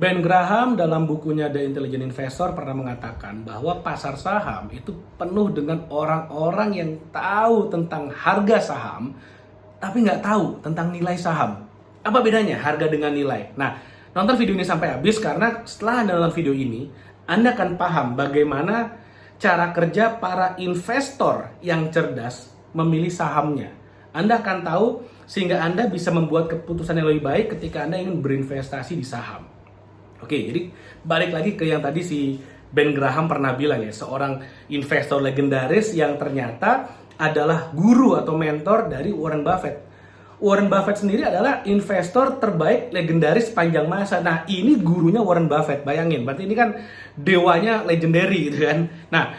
Ben Graham dalam bukunya The Intelligent Investor pernah mengatakan bahwa pasar saham itu penuh dengan orang-orang yang tahu tentang harga saham, tapi nggak tahu tentang nilai saham. Apa bedanya harga dengan nilai? Nah, nonton video ini sampai habis karena setelah Anda nonton video ini, Anda akan paham bagaimana cara kerja para investor yang cerdas memilih sahamnya. Anda akan tahu sehingga Anda bisa membuat keputusan yang lebih baik ketika Anda ingin berinvestasi di saham. Oke, jadi balik lagi ke yang tadi si Ben Graham pernah bilang ya, seorang investor legendaris yang ternyata adalah guru atau mentor dari Warren Buffett. Warren Buffett sendiri adalah investor terbaik legendaris sepanjang masa. Nah, ini gurunya Warren Buffett, bayangin. Berarti ini kan dewanya legendary gitu kan. Nah,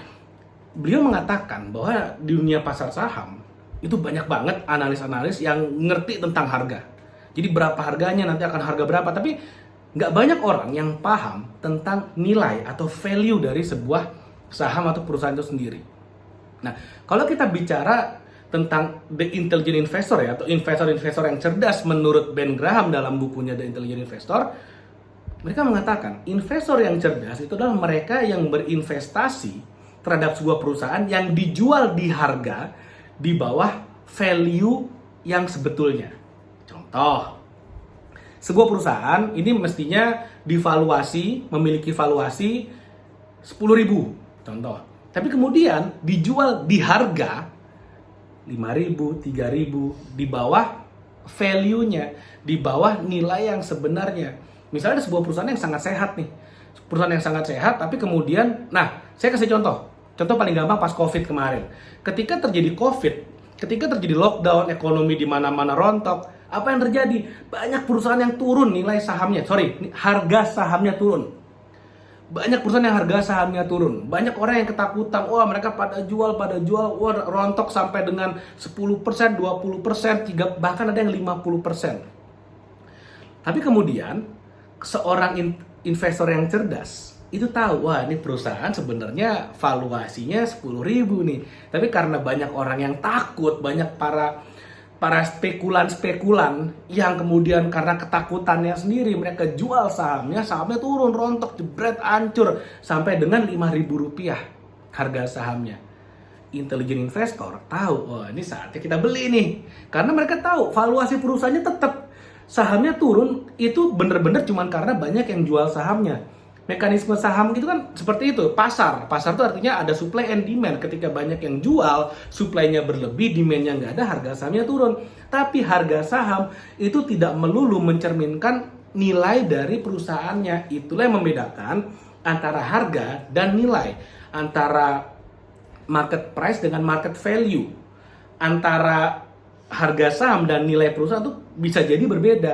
beliau mengatakan bahwa di dunia pasar saham itu banyak banget analis-analis yang ngerti tentang harga. Jadi berapa harganya, nanti akan harga berapa. Tapi nggak banyak orang yang paham tentang nilai atau value dari sebuah saham atau perusahaan itu sendiri. Nah, kalau kita bicara tentang The Intelligent Investor ya, atau investor-investor yang cerdas menurut Ben Graham dalam bukunya The Intelligent Investor, mereka mengatakan investor yang cerdas itu adalah mereka yang berinvestasi terhadap sebuah perusahaan yang dijual di harga di bawah value yang sebetulnya. Contoh, sebuah perusahaan ini mestinya divaluasi, memiliki valuasi 10.000 contoh. Tapi kemudian dijual di harga 5.000, 3.000 di bawah value-nya, di bawah nilai yang sebenarnya. Misalnya ada sebuah perusahaan yang sangat sehat nih. Perusahaan yang sangat sehat tapi kemudian, nah, saya kasih contoh. Contoh paling gampang pas Covid kemarin. Ketika terjadi Covid, ketika terjadi lockdown, ekonomi di mana-mana rontok, apa yang terjadi? Banyak perusahaan yang turun nilai sahamnya. Harga sahamnya turun. Banyak perusahaan yang harga sahamnya turun. Banyak orang yang ketakutan. Wah, mereka pada jual. Wah, rontok sampai dengan 10%, 20%, bahkan ada yang 50%. Tapi kemudian, seorang investor yang cerdas itu tahu, wah ini perusahaan sebenarnya valuasinya 10.000 nih. Tapi karena banyak orang yang takut, banyak para spekulan yang kemudian karena ketakutannya sendiri mereka jual sahamnya turun, rontok, jebret, hancur sampai dengan Rp5.000 harga sahamnya. Intelligent investor tahu, wah ini saatnya kita beli nih. Karena mereka tahu valuasi perusahaannya tetap, sahamnya turun itu bener-bener cuman karena banyak yang jual sahamnya. Mekanisme saham itu kan seperti itu, pasar itu artinya ada supply and demand. Ketika banyak yang jual, supply-nya berlebih, demand-nya nggak ada, harga sahamnya turun. Tapi harga saham itu tidak melulu mencerminkan nilai dari perusahaannya. Itulah yang membedakan antara harga dan nilai, antara market price dengan market value, antara harga saham dan nilai perusahaan itu bisa jadi berbeda.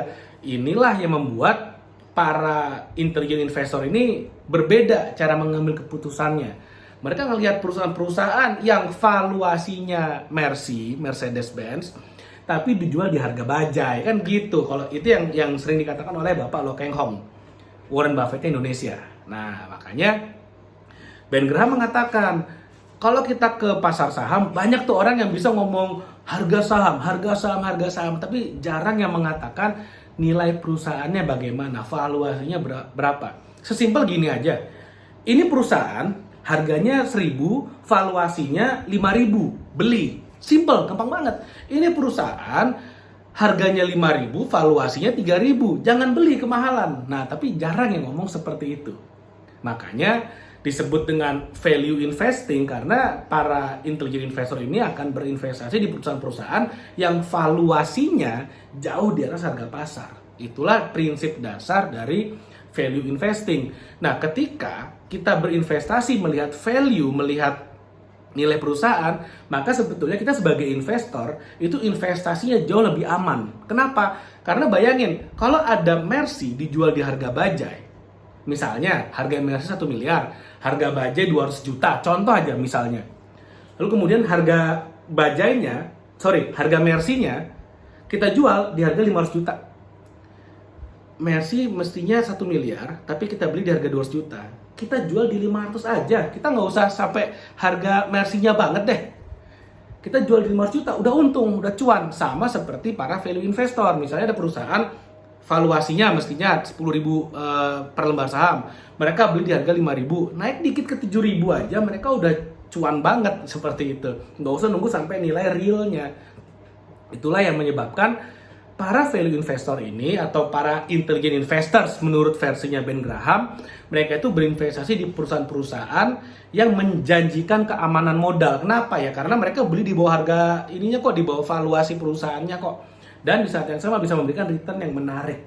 Inilah yang membuat para intelligent investor ini berbeda cara mengambil keputusannya. Mereka ngelihat perusahaan-perusahaan yang valuasinya Mercedes-Benz, tapi dijual di harga bajai, kan gitu. Kalau itu yang sering dikatakan oleh Bapak Lo Keng Hong, Warren Buffett Indonesia. Nah, makanya Ben Graham mengatakan, kalau kita ke pasar saham, banyak tuh orang yang bisa ngomong harga saham, tapi jarang yang mengatakan nilai perusahaannya bagaimana, valuasinya berapa. Sesimpel gini aja, ini perusahaan harganya 1.000, valuasinya 5.000, beli. Simple, gampang banget. Ini perusahaan harganya 5.000, valuasinya 3.000, jangan beli kemahalan. Nah, tapi jarang yang ngomong seperti itu. Makanya disebut dengan value investing karena para intelligent investor ini akan berinvestasi di perusahaan-perusahaan yang valuasinya jauh di atas harga pasar. Itulah prinsip dasar dari value investing. Nah, ketika kita berinvestasi melihat value, melihat nilai perusahaan, maka sebetulnya kita sebagai investor itu investasinya jauh lebih aman. Kenapa? Karena bayangin, kalau ada Mercy dijual di harga bajai, misalnya harga Mercy 1 miliar, harga bajai 200 juta, contoh aja misalnya. Lalu kemudian harga Mercy-nya kita jual di harga 500 juta. Mercy mestinya 1 miliar, tapi kita beli di harga 200 juta. Kita jual di 500 aja, kita nggak usah sampai harga Mercy-nya banget deh. Kita jual di 500 juta, udah untung, udah cuan. Sama seperti para value investor. Misalnya ada perusahaan valuasinya mestinya 10.000 per lembar saham. Mereka beli di harga 5.000, naik dikit ke 7.000 aja mereka udah cuan banget seperti itu. Nggak usah nunggu sampai nilai realnya. Itulah yang menyebabkan para value investor ini atau para intelligent investors menurut versinya Ben Graham, mereka itu berinvestasi di perusahaan-perusahaan yang menjanjikan keamanan modal. Kenapa ya? Karena mereka beli di bawah harga ininya kok, di bawah valuasi perusahaannya kok. Dan di saat yang sama bisa memberikan return yang menarik.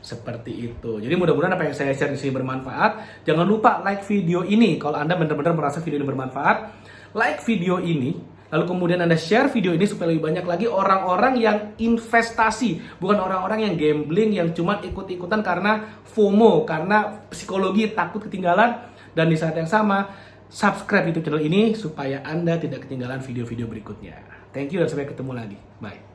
Seperti itu. Jadi mudah-mudahan apa yang saya share di sini bermanfaat. Jangan lupa like video ini kalau Anda benar-benar merasa video ini bermanfaat. Like video ini, lalu kemudian Anda share video ini supaya lebih banyak lagi orang-orang yang investasi, bukan orang-orang yang gambling, yang cuma ikut-ikutan karena FOMO, karena psikologi takut ketinggalan. Dan di saat yang sama, subscribe YouTube channel ini supaya Anda tidak ketinggalan video-video berikutnya. Thank you dan sampai ketemu lagi. Bye.